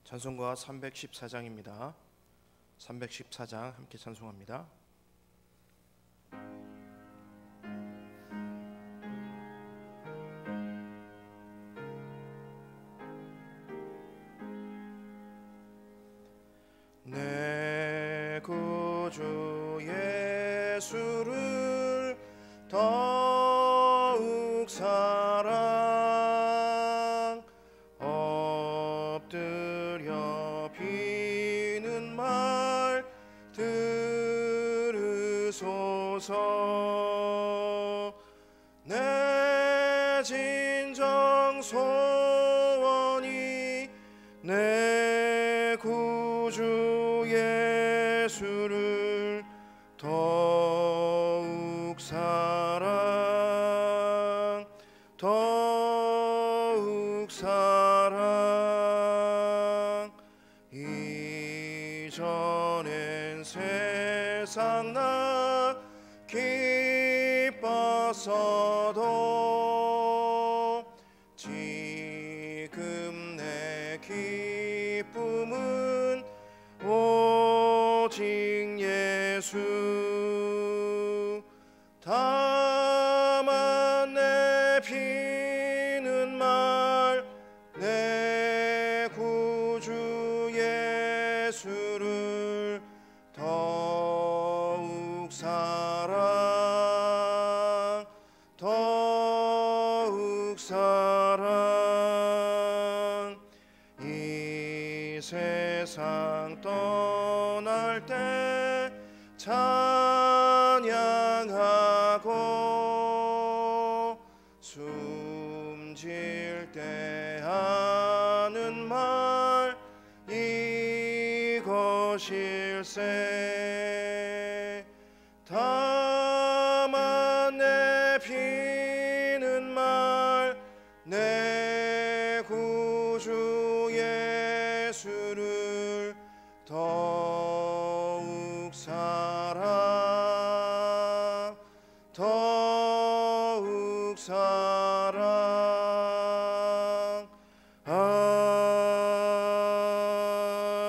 찬송가 314장입니다. 314장 함께 찬송합니다. 내 구주 예수를 더욱 사랑 엎드려 비는 말 들으소서. 내 진정 소원이 내 구주 예수를 더욱 사랑 더욱 사랑. 이전엔 세상 나 기뻤어도 지금 내 기쁨은 오직 예수. 다만 내 비는 말 내 구주 예수를 더욱 사랑 더욱 사랑. 이 세상 떠날 때 찬양하고 숨질 때 하는 말 이것일세. 다만 내 비는 말 내 구주 예수를 더욱 사랑 더욱 사랑.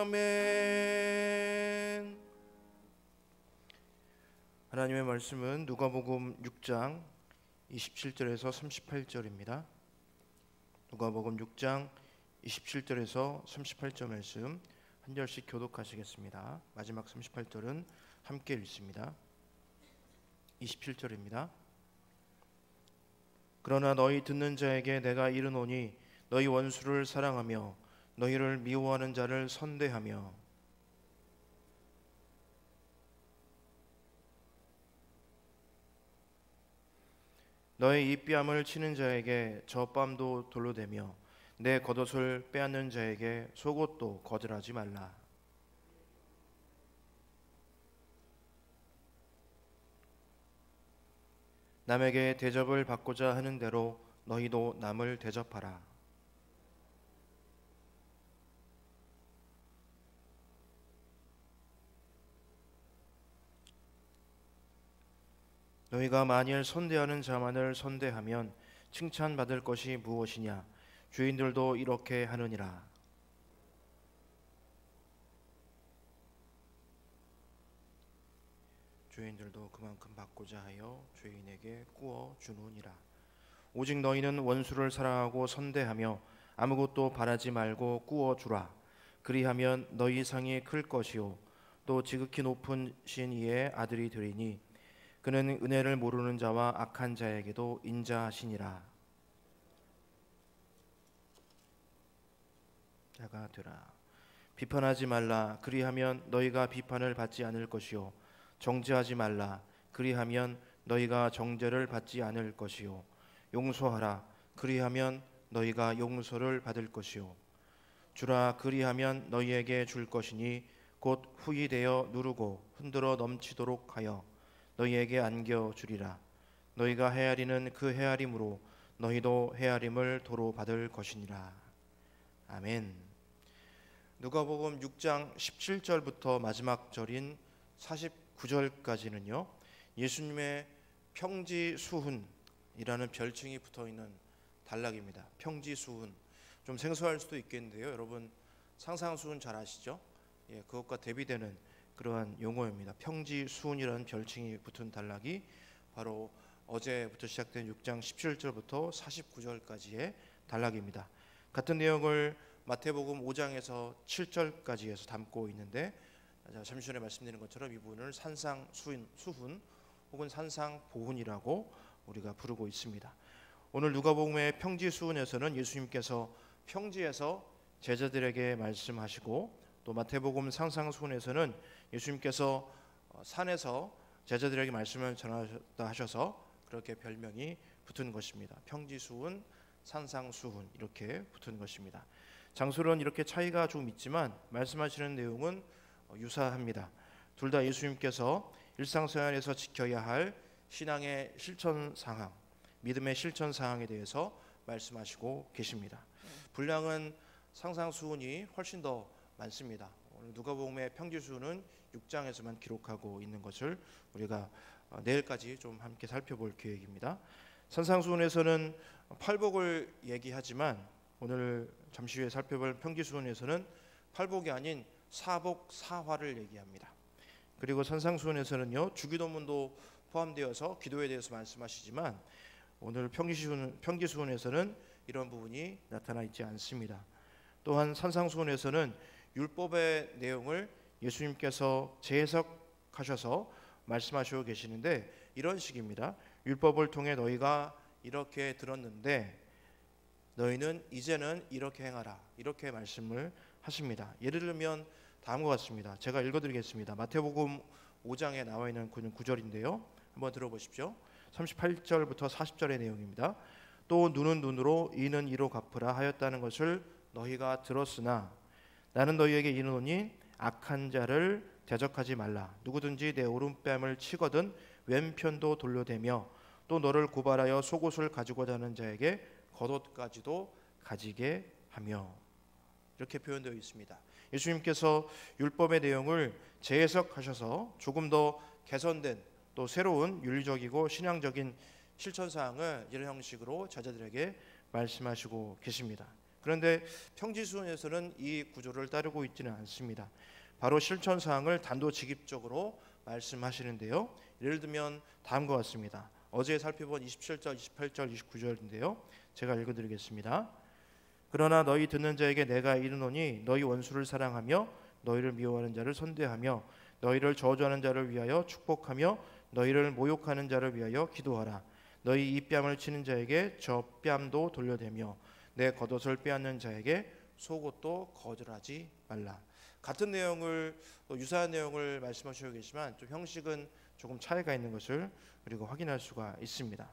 아멘. 하나님의 말씀은 누가복음 6장 27절에서 38절입니다. 누가복음 6장 27절에서 38절 말씀 한 절씩 교독하시겠습니다. 마지막 38절은 함께 읽습니다. 27절입니다. 그러나 너희 듣는 자에게 내가 이르노니 너희 원수를 사랑하며 너희를 미워하는 자를 선대하며 너의 입뺨을 치는 자에게 젖밤도 돌로 대며 내 겉옷을 빼앗는 자에게 속옷도 거절하지 말라. 남에게 대접을 받고자 하는 대로 너희도 남을 대접하라. 너희가 만일 선대하는 자만을 선대하면 칭찬받을 것이 무엇이냐? 주인들도 이렇게 하느니라. 주인들도 그만큼 받고자 하여 주인에게 구워 주느니라. 오직 너희는 원수를 사랑하고 선대하며 아무것도 바라지 말고 구워 주라. 그리하면 너희 상이 클 것이요 또 지극히 높은 신 이의 아들이 되리니 그는 은혜를 모르는 자와 악한 자에게도 인자하시니라. 자가 되라. 비판하지 말라. 그리하면 너희가 비판을 받지 않을 것이요 정죄하지 말라. 그리하면 너희가 정죄를 받지 않을 것이요 용서하라. 그리하면 너희가 용서를 받을 것이요 주라. 그리하면 너희에게 줄 것이니 곧 후히 되어 누르고 흔들어 넘치도록 하여 너희에게 안겨 주리라. 너희가 헤아리는 그 헤아림으로 너희도 헤아림을 도로 받을 것이니라. 아멘. 누가복음 6장 17절부터 마지막 절인 49절까지는요 예수님의 평지수훈이라는 별칭이 붙어있는 단락입니다. 평지수훈, 좀 생소할 수도 있겠는데요, 여러분 상상수훈 잘 아시죠? 예, 그것과 대비되는 그러한 용어입니다. 평지수훈이라는 별칭이 붙은 단락이 바로 어제부터 시작된 6장 17절부터 49절까지의 단락입니다. 같은 내용을 마태복음 5장에서 7절까지 해서 담고 있는데, 잠시 전에 말씀드린 것처럼 이 부분을 산상수훈 혹은 산상보훈이라고 우리가 부르고 있습니다. 오늘 누가복음의 평지수훈에서는 예수님께서 평지에서 제자들에게 말씀하시고, 또 마태복음 산상수훈에서는 예수님께서 산에서 제자들에게 말씀을 전하셨다 하셔서 그렇게 별명이 붙은 것입니다. 평지수훈, 산상수훈 이렇게 붙은 것입니다. 장소는 이렇게 차이가 좀 있지만 말씀하시는 내용은 유사합니다. 둘 다 예수님께서 일상생활에서 지켜야 할 신앙의 실천 상황, 믿음의 실천 사항에 대해서 말씀하시고 계십니다. 분량은 상상수훈이 훨씬 더 많습니다. 오늘 누가복음의 평지수훈은 6장에서만 기록하고 있는 것을 우리가 내일까지 좀 함께 살펴볼 계획입니다. 산상수훈에서는 팔복을 얘기하지만 오늘 잠시 후에 살펴볼 평지수훈에서는 팔복이 아닌 사복 사화를 얘기합니다. 그리고 산상수훈에서는요, 주기도문도 포함되어서 기도에 대해서 말씀하시지만 오늘 평지수훈에서는 이런 부분이 나타나 있지 않습니다. 또한 산상수훈에서는 율법의 내용을 예수님께서 재해석하셔서 말씀하시고 계시는데 이런 식입니다. 율법을 통해 너희가 이렇게 들었는데 너희는 이제는 이렇게 행하라, 이렇게 말씀을 하십니다. 예를 들면 다음과 같습니다. 제가 읽어드리겠습니다. 마태복음 5장에 나와 있는 구절인데요, 한번 들어보십시오. 38절부터 40절의 내용입니다. 또 눈은 눈으로 이는 이로 갚으라 하였다는 것을 너희가 들었으나 나는 너희에게 이르노니 악한 자를 대적하지 말라. 누구든지 내 오른뺨을 치거든 왼편도 돌려대며 또 너를 고발하여 속옷을 가지고자 하는 자에게 겉옷까지도 가지게 하며, 이렇게 표현되어 있습니다. 예수님께서 율법의 내용을 재해석하셔서 조금 더 개선된 또 새로운 윤리적이고 신앙적인 실천사항을 이런 형식으로 제자들에게 말씀하시고 계십니다. 그런데 평지수훈에서는 이 구조를 따르고 있지는 않습니다. 바로 실천사항을 단도직입적으로 말씀하시는데요, 예를 들면 다음과 같습니다. 어제 살펴본 27절, 28절, 29절인데요, 제가 읽어드리겠습니다. 그러나 너희 듣는 자에게 내가 이르노니 너희 원수를 사랑하며 너희를 미워하는 자를 선대하며 너희를 저주하는 자를 위하여 축복하며 너희를 모욕하는 자를 위하여 기도하라. 너희 이 뺨을 치는 자에게 저 뺨도 돌려대며 내 겉옷을 빼앗는 자에게 속옷도 거절하지 말라. 같은 내용을, 또 유사한 내용을 말씀하시고 계시지만 좀 형식은 조금 차이가 있는 것을 우리가 확인할 수가 있습니다.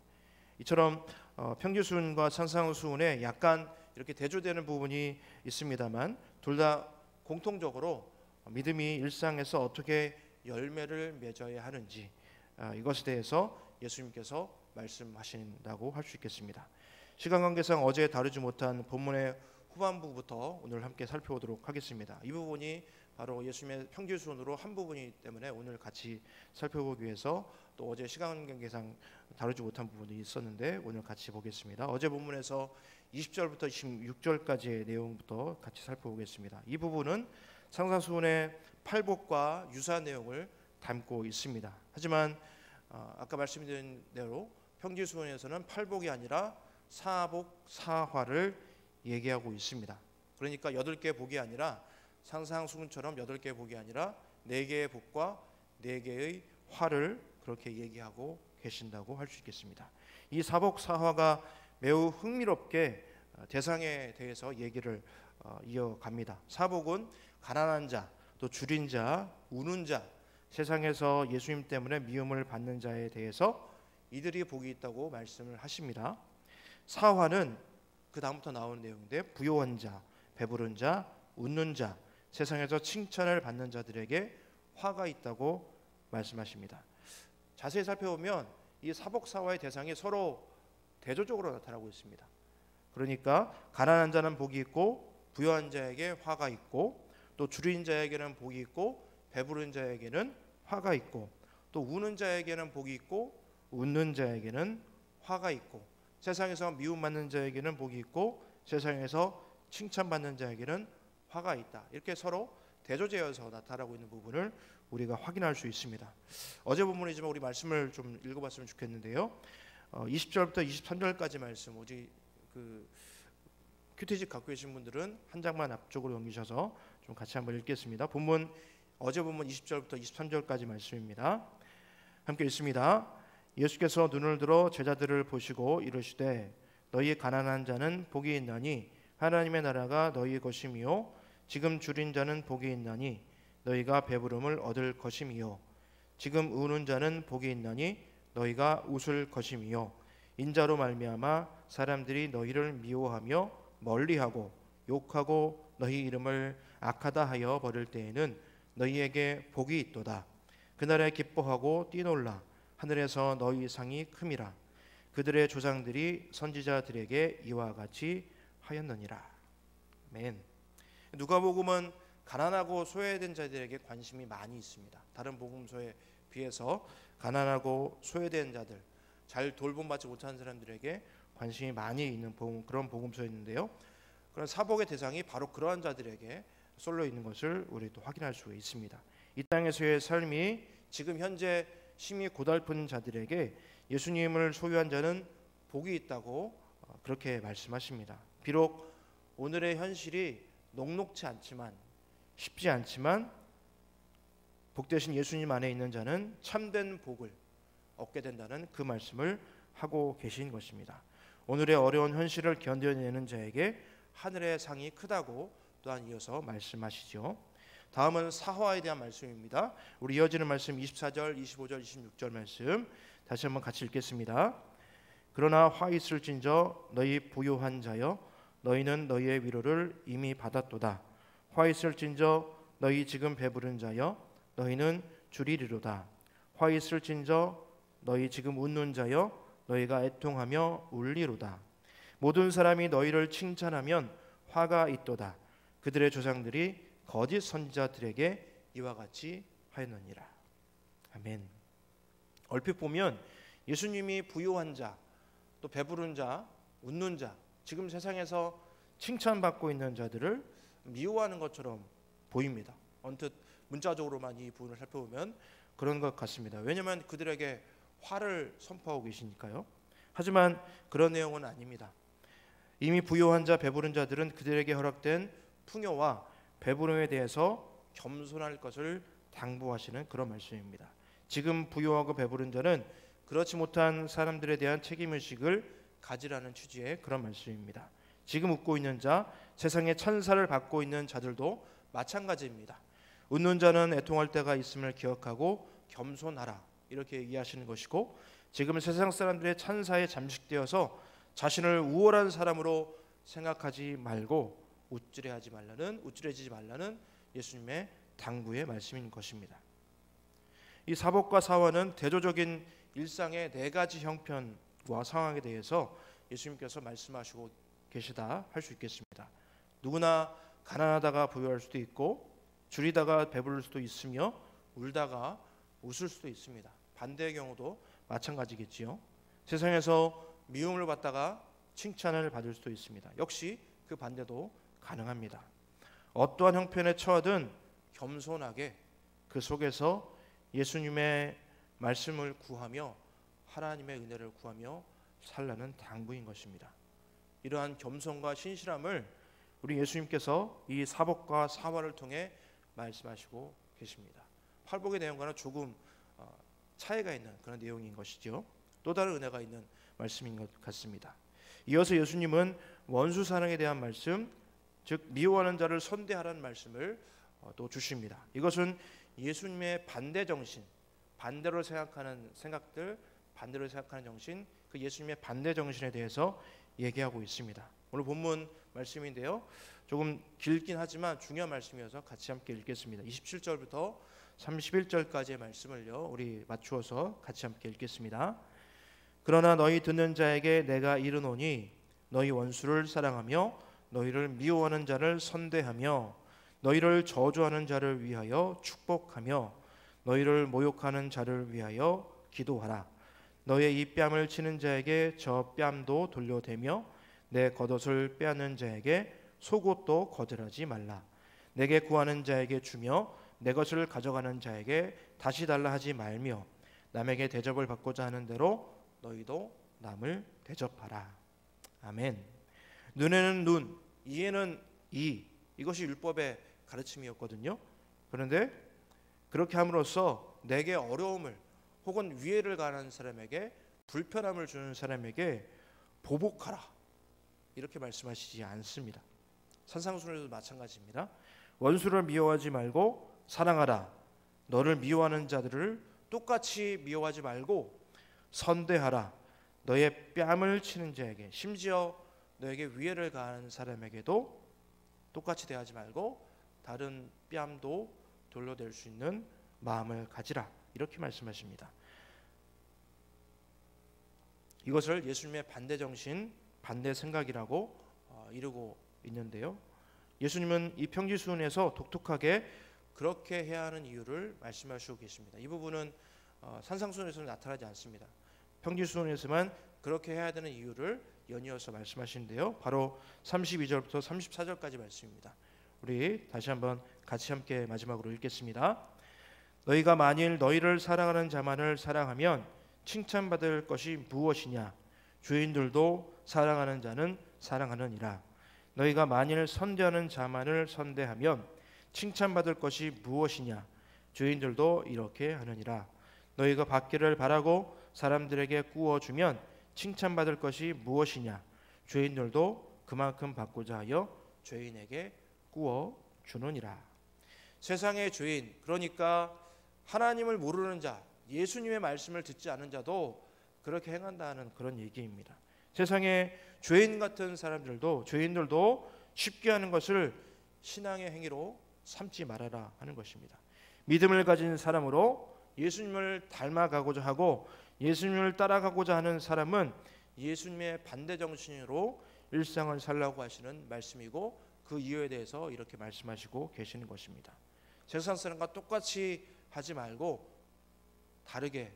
이처럼 평지수훈과 산상수훈에 약간 이렇게 대조되는 부분이 있습니다만 둘 다 공통적으로 믿음이 일상에서 어떻게 열매를 맺어야 하는지, 이것에 대해서 예수님께서 말씀하신다고 할 수 있겠습니다. 시간 관계상 어제 다루지 못한 본문의 후반부부터 오늘 함께 살펴보도록 하겠습니다. 이 부분이 바로 예수님의 평지수훈으로 한 부분이기 때문에 오늘 같이 살펴보기 위해서 또 어제 시간 관계상 다루지 못한 부분이 있었는데 오늘 같이 보겠습니다. 어제 본문에서 20절부터 26절까지의 내용부터 같이 살펴보겠습니다. 이 부분은 상상수훈의 팔복과 유사한 내용을 담고 있습니다. 하지만 아까 말씀드린 대로 평지수훈에서는 팔복이 아니라 사복 사화를 얘기하고 있습니다. 그러니까 8개의 복이 아니라 상상수훈처럼 8개의 복이 아니라 4개의 복과 4개의 화를 그렇게 얘기하고 계신다고 할 수 있겠습니다. 이 사복 사화가 매우 흥미롭게 대상에 대해서 얘기를 이어갑니다. 사복은 가난한 자, 또 줄인 자, 우는 자, 세상에서 예수님 때문에 미움을 받는 자에 대해서 이들이 복이 있다고 말씀을 하십니다. 사화는 그 다음부터 나오는 내용인데 부요한 자, 배부른 자, 웃는 자, 세상에서 칭찬을 받는 자들에게 화가 있다고 말씀하십니다. 자세히 살펴보면 이 사복사화의 대상이 서로 대조적으로 나타나고 있습니다. 그러니까 가난한 자는 복이 있고 부유한 자에게 화가 있고, 또 줄인 자에게는 복이 있고 배부른 자에게는 화가 있고, 또 우는 자에게는 복이 있고 웃는 자에게는 화가 있고, 세상에서 미움받는 자에게는 복이 있고 세상에서 칭찬받는 자에게는 화가 있다. 이렇게 서로 대조되어서 나타나고 있는 부분을 우리가 확인할 수 있습니다. 어제 본문이지만 우리 말씀을 좀 읽어봤으면 좋겠는데요. 20절부터 23절까지 말씀, 오직 그 큐티집 갖고 계신 분들은 한 장만 앞쪽으로 넘기셔서 좀 같이 한번 읽겠습니다. 본문, 어제 본문 20절부터 23절까지 말씀입니다. 함께 읽습니다. 예수께서 눈을 들어 제자들을 보시고 이르시되 너희 가난한 자는 복이 있나니 하나님의 나라가 너희 것이미요 지금 줄인 자는 복이 있나니 너희가 배부름을 얻을 것이미요 지금 우는 자는 복이 있나니 너희가 웃을 것이미요 인자로 말미암아 사람들이 너희를 미워하며 멀리하고 욕하고 너희 이름을 악하다 하여 버릴 때에는 너희에게 복이 있도다. 그날에 기뻐하고 뛰놀라 하늘에서 너희 상이 큼이라. 그들의 조상들이 선지자들에게 이와 같이 하였느니라. 아멘. 누가복음은 가난하고 소외된 자들에게 관심이 많이 있습니다. 다른 복음서에 비해서 가난하고 소외된 자들, 잘 돌봄받지 못하는 사람들에게 관심이 많이 있는 그런 복음서였는데요. 그런 사복의 대상이 바로 그러한 자들에게 쏠려 있는 것을 우리 또 확인할 수 있습니다. 이 땅에서의 삶이 지금 현재 심히 고달픈 자들에게 예수님을 소유한 자는 복이 있다고 그렇게 말씀하십니다. 비록 오늘의 현실이 녹록치 않지만, 쉽지 않지만 복되신 예수님 안에 있는 자는 참된 복을 얻게 된다는 그 말씀을 하고 계신 것입니다. 오늘의 어려운 현실을 견뎌내는 자에게 하늘의 상이 크다고 또한 이어서 말씀하시죠. 다음은 사화에 대한 말씀입니다. 우리 이어지는 말씀 24절, 25절, 26절 말씀 다시 한번 같이 읽겠습니다. 그러나 화 있을진저 너희 부요한 자여 너희는 너희의 위로를 이미 받았도다. 화 있을진저 너희 지금 배부른 자여 너희는 주리리로다. 화 있을진저 너희 지금 웃는 자여 너희가 애통하며 울리로다. 모든 사람이 너희를 칭찬하면 화가 있도다. 그들의 조상들이 거짓 선지자들에게 이와 같이 하였느니라. 아멘. 얼핏 보면 예수님이 부요한 자, 또 배부른 자, 웃는 자, 지금 세상에서 칭찬받고 있는 자들을 미워하는 것처럼 보입니다. 언뜻 문자적으로만 이 부분을 살펴보면 그런 것 같습니다. 왜냐하면 그들에게 화를 선포하고 계시니까요. 하지만 그런 내용은 아닙니다. 이미 부요한 자, 배부른 자들은 그들에게 허락된 풍요와 배부름에 대해서 겸손할 것을 당부하시는 그런 말씀입니다. 지금 부요하고 배부른 자는 그렇지 못한 사람들에 대한 책임의식을 가지라는 취지의 그런 말씀입니다. 지금 웃고 있는 자, 세상의 찬사를 받고 있는 자들도 마찬가지입니다. 웃는 자는 애통할 때가 있음을 기억하고 겸손하라 이렇게 얘기하시는 것이고, 지금 세상 사람들의 찬사에 잠식되어서 자신을 우월한 사람으로 생각하지 말고 우쭐해지지 말라는 예수님의 당부의 말씀인 것입니다. 이 사복과 사화는 대조적인 일상의 네 가지 형편과 상황에 대해서 예수님께서 말씀하시고 계시다 할 수 있겠습니다. 누구나 가난하다가 부유할 수도 있고, 줄이다가 배부를 수도 있으며, 울다가 웃을 수도 있습니다. 반대의 경우도 마찬가지겠지요. 세상에서 미움을 받다가 칭찬을 받을 수도 있습니다. 역시 그 반대도 가능합니다. 어떠한 형편에 처하든 겸손하게 그 속에서 예수님의 말씀을 구하며 하나님의 은혜를 구하며 살라는 당부인 것입니다. 이러한 겸손과 신실함을 우리 예수님께서 이 사복과 사화를 통해 말씀하시고 계십니다. 팔복의 내용과는 조금 차이가 있는 그런 내용인 것이죠. 또 다른 은혜가 있는 말씀인 것 같습니다. 이어서 예수님은 원수 사랑에 대한 말씀, 즉 미워하는 자를 선대하라는 말씀을 또 주십니다. 이것은 예수님의 반대 정신, 반대로 생각하는 생각들, 반대로 생각하는 정신, 그 예수님의 반대 정신에 대해서 얘기하고 있습니다. 오늘 본문 말씀인데요. 조금 길긴 하지만 중요한 말씀이어서 같이 함께 읽겠습니다. 27절부터 31절까지의 말씀을요, 우리 맞추어서 같이 함께 읽겠습니다. 그러나 너희 듣는 자에게 내가 이르노니 너희 원수를 사랑하며 너희를 미워하는 자를 선대하며 너희를 저주하는 자를 위하여 축복하며 너희를 모욕하는 자를 위하여 기도하라. 너의 이 뺨을 치는 자에게 저 뺨도 돌려대며 내 겉옷을 빼앗는 자에게 속옷도 거절하지 말라. 내게 구하는 자에게 주며 내 것을 가져가는 자에게 다시 달라 하지 말며 남에게 대접을 받고자 하는 대로 너희도 남을 대접하라. 아멘. 눈에는 눈, 이에는 이, 이것이 율법의 가르침이었거든요. 그런데 그렇게 함으로써 내게 어려움을 혹은 위해를 가하는 사람에게, 불편함을 주는 사람에게 보복하라, 이렇게 말씀하시지 않습니다. 산상수훈에도 마찬가지입니다. 원수를 미워하지 말고 사랑하라. 너를 미워하는 자들을 똑같이 미워하지 말고 선대하라. 너의 뺨을 치는 자에게, 심지어 너에게 위해를 가하는 사람에게도 똑같이 대하지 말고 다른 뺨도 돌려댈 수 있는 마음을 가지라, 이렇게 말씀하십니다. 이것을 예수님의 반대 정신, 반대 생각이라고 이루고 있는데요. 예수님은 이 평지수훈에서 독특하게 그렇게 해야 하는 이유를 말씀하시고 계십니다. 이 부분은 산상수훈에서는 나타나지 않습니다. 평지수훈에서만 그렇게 해야 되는 이유를 연이어서 말씀하시는데요. 바로 32절부터 34절까지 말씀입니다. 우리 다시 한번 같이 함께 마지막으로 읽겠습니다. 너희가 만일 너희를 사랑하는 자만을 사랑하면 칭찬받을 것이 무엇이냐? 주인들도 사랑하는 자는 사랑하느니라. 너희가 만일 선대하는 자만을 선대하면 칭찬받을 것이 무엇이냐? 주인들도 이렇게 하느니라. 너희가 받기를 바라고 사람들에게 구워주면 칭찬받을 것이 무엇이냐? 주인들도 그만큼 받고자 하여 죄인에게 구워주느니라. 세상의 죄인, 그러니까 하나님을 모르는 자, 예수님의 말씀을 듣지 않은 자도 그렇게 행한다는 그런 얘기입니다. 세상의 죄인 같은 사람들도, 죄인들도 쉽게 하는 것을 신앙의 행위로 삼지 말아라 하는 것입니다. 믿음을 가진 사람으로 예수님을 닮아가고자 하고 예수님을 따라가고자 하는 사람은 예수님의 반대 정신으로 일상을 살라고 하시는 말씀이고, 그 이유에 대해서 이렇게 말씀하시고 계시는 것입니다. 세상 사람과 똑같이 하지 말고 다르게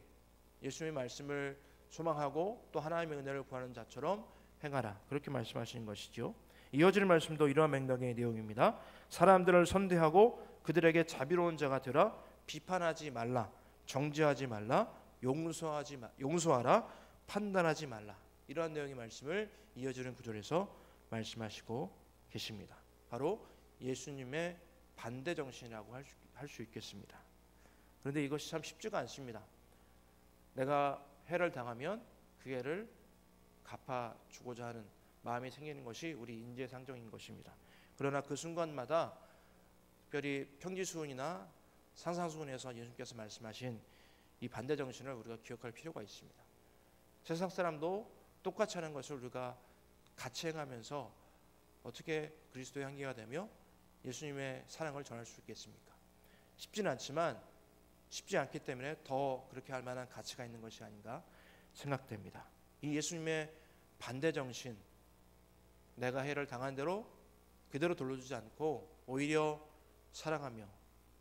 예수님의 말씀을 소망하고 또 하나님의 은혜를 구하는 자처럼 행하라, 그렇게 말씀하시는 것이죠. 이어지는 말씀도 이러한 맥락의 내용입니다. 사람들을 선대하고 그들에게 자비로운 자가 되라. 비판하지 말라. 정죄하지 말라. 용서하라. 판단하지 말라. 이러한 내용의 말씀을 이어지는 구절에서 말씀하시고 계십니다. 바로 예수님의 반대 정신이라고 할 수 있겠습니다. 그런데 이것이 참 쉽지가 않습니다. 내가 해를 당하면 그 해를 갚아주고자 하는 마음이 생기는 것이 우리 인지상정인 것입니다. 그러나 그 순간마다 특별히 평지수훈이나 산상수훈에서 예수님께서 말씀하신 이 반대 정신을 우리가 기억할 필요가 있습니다. 세상 사람도 똑같이 하는 것을 우리가 같이 행하면서 어떻게 그리스도의 향기가 되며 예수님의 사랑을 전할 수 있겠습니까? 쉽지는 않지만 쉽지 않기 때문에 더 그렇게 할 만한 가치가 있는 것이 아닌가 생각됩니다. 이 예수님의 반대 정신, 내가 해를 당한 대로 그대로 돌려주지 않고 오히려 사랑하며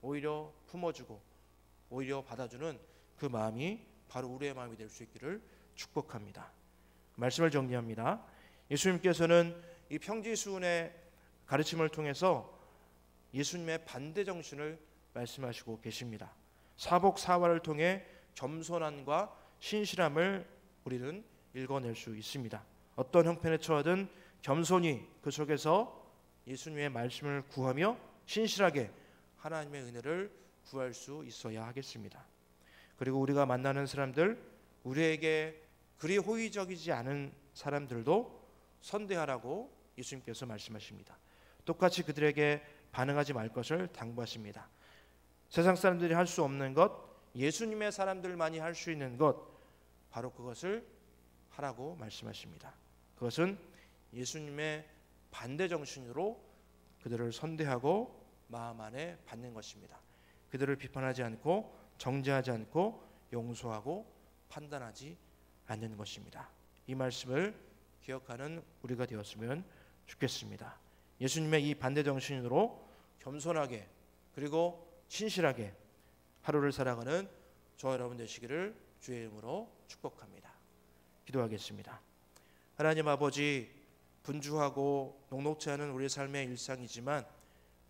오히려 품어주고 오히려 받아주는 그 마음이 바로 우리의 마음이 될 수 있기를 축복합니다. 말씀을 정리합니다. 예수님께서는 이 평지수훈의 가르침을 통해서 예수님의 반대 정신을 말씀하시고 계십니다. 사복사화를 통해 겸손함과 신실함을 우리는 읽어낼 수 있습니다. 어떤 형편에 처하든 겸손히 그 속에서 예수님의 말씀을 구하며 신실하게 하나님의 은혜를 구할 수 있어야 하겠습니다. 그리고 우리가 만나는 사람들, 우리에게 그리 호의적이지 않은 사람들도 선대하라고 예수님께서 말씀하십니다. 똑같이 그들에게 반응하지 말 것을 당부하십니다. 세상 사람들이 할 수 없는 것, 예수님의 사람들만이 할 수 있는 것, 바로 그것을 하라고 말씀하십니다. 그것은 예수님의 반대 정신으로 그들을 선대하고 마음 안에 받는 것입니다. 그들을 비판하지 않고 정죄하지 않고 용서하고 판단하지 않는 것입니다. 이 말씀을 기억하는 우리가 되었으면 좋겠습니다. 예수님의 이 반대 정신으로 겸손하게 그리고 신실하게 하루를 살아가는 저와 여러분 되시기를 주의 이름으로 축복합니다. 기도하겠습니다. 하나님 아버지, 분주하고 녹록지 않은 우리의 삶의 일상이지만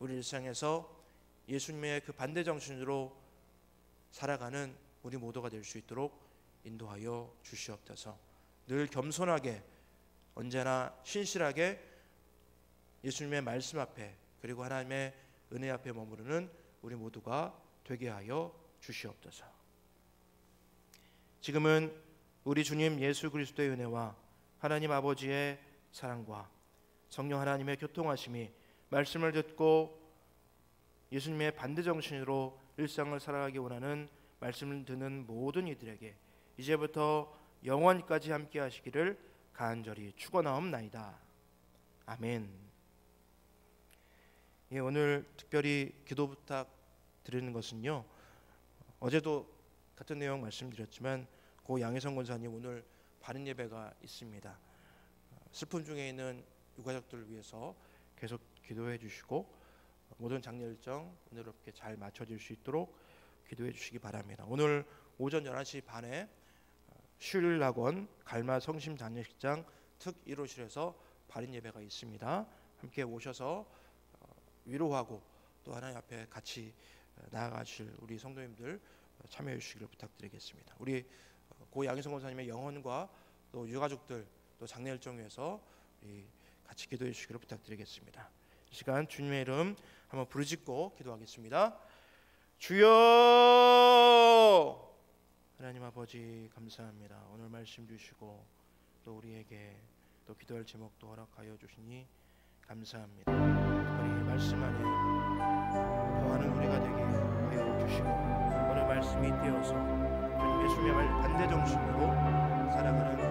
우리 일상에서 예수님의 그 반대 정신으로 살아가는 우리 모두가 될 수 있도록 인도하여 주시옵소서. 늘 겸손하게 언제나 신실하게 예수님의 말씀 앞에 그리고 하나님의 은혜 앞에 머무르는 우리 모두가 되게 하여 주시옵소서. 지금은 우리 주님 예수 그리스도의 은혜와 하나님 아버지의 사랑과 성령 하나님의 교통하심이 말씀을 듣고 예수님의 반대 정신으로 일상을 살아가기 원하는 말씀을 듣는 모든 이들에게 이제부터 영원까지 함께 하시기를 간절히 축원하옵나이다. 아멘. 예, 오늘 특별히 기도 부탁 드리는 것은요, 어제도 같은 내용 말씀드렸지만 고 양혜성 권사님 오늘 바른 예배가 있습니다. 슬픔 중에 있는 유가족들을 위해서 계속 기도해 주시고 모든 장례 일정 은혜롭게 잘 맞춰질 수 있도록 기도해 주시기 바랍니다. 오늘 오전 11시 반에 슐학원 갈마 성심 장례식장 특 1호실에서 바른 예배가 있습니다. 함께 오셔서 위로하고 또 하나님 앞에 같이 나아가실 우리 성도님들 참여해 주시기를 부탁드리겠습니다. 우리 고 양희성 권사님의 영혼과 또 유가족들 또 장례 일정 위해서 같이 기도해 주시기를 부탁드리겠습니다. 이 시간 주님의 이름 한번 부르짖고 기도하겠습니다. 주여! 하나님 아버지 감사합니다. 오늘 말씀 주시고 또 우리에게 또 기도할 제목도 허락하여 주시니 감사합니다. 특별히 말씀 안에 거하는 우리가 되게 하여 주시고 오늘 말씀이 되어서 주님 예수님의 반대 정신으로 살아가는